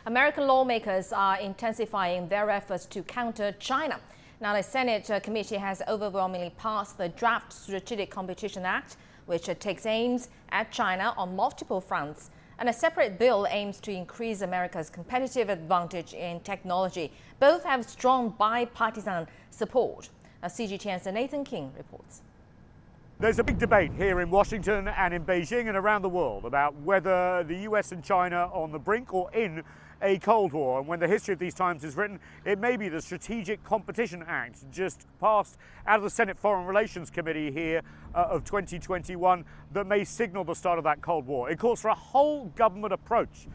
American lawmakers are intensifying their efforts to counter China. Now, the Senate committee has overwhelmingly passed the Draft Strategic Competition Act, which takes aims at China on multiple fronts. And a separate bill aims to increase America's competitive advantage in technology. Both have strong bipartisan support. Now, CGTN's Nathan King reports. There's a big debate here in Washington and in Beijing and around the world about whether the US and China are on the brink or in a Cold War. And when the history of these times is written, it may be the Strategic Competition Act, just passed out of the Senate Foreign Relations Committee here of 2021, that may signal the start of that Cold War. It calls for a whole government approach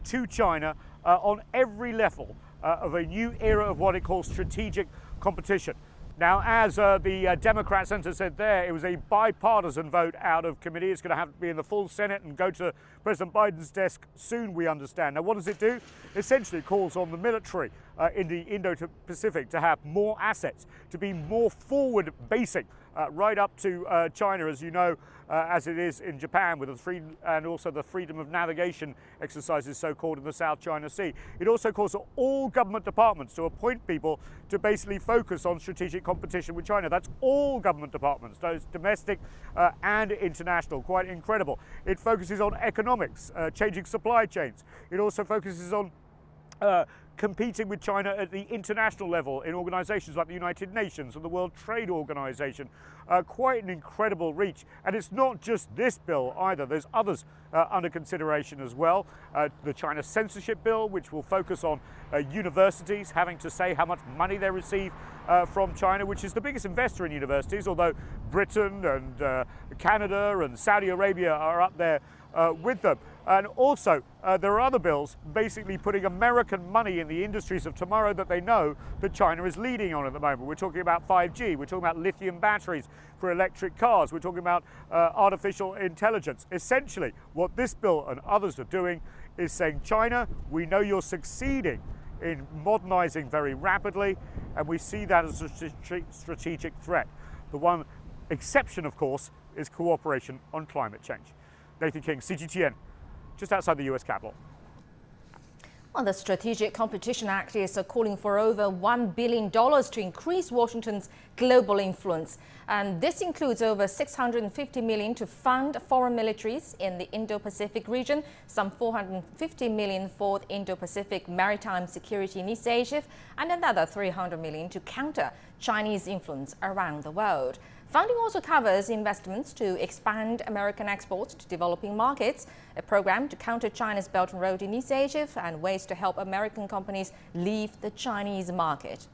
to China on every level of a new era of what it calls strategic competition. Now, as the Democrat senator said there, it was a bipartisan vote out of committee. It's going to have to be in the full Senate and go to President Biden's desk soon, we understand. Now, what does it do? Essentially, it calls on the military in the Indo-Pacific to have more assets, to be more forward-facing, right up to China, as you know, as it is in Japan, with and also the freedom of navigation exercises, so-called, in the South China Sea. It also calls for all government departments to appoint people to basically focus on strategic competition with China. That's all government departments, those domestic and international. Quite incredible. It focuses on economics, changing supply chains. It also focuses on competing with China at the international level in organizations like the United Nations and the World Trade Organization. Quite an incredible reach. And it's not just this bill either. There's others under consideration as well. The China censorship bill, which will focus on universities having to say how much money they receive from China, which is the biggest investor in universities, although Britain and Canada and Saudi Arabia are up there with them. And also, there are other bills basically putting American money in the industries of tomorrow that they know that China is leading on at the moment. We're talking about 5G, we're talking about lithium batteries for electric cars, we're talking about artificial intelligence. Essentially, what this bill and others are doing is saying, China, we know you're succeeding in modernizing very rapidly, and we see that as a strategic threat. The one exception, of course, is cooperation on climate change. Nathan King, CGTN, just outside the US Capitol. Well, the Strategic Competition Act is calling for over $1 billion to increase Washington's global influence. And this includes over $650 million to fund foreign militaries in the Indo-Pacific region, some $450 million for the Indo-Pacific Maritime Security Initiative, and another $300 million to counter Chinese influence around the world. Funding also covers investments to expand American exports to developing markets, a program to counter China's Belt and Road Initiative, and ways to help American companies leave the Chinese market.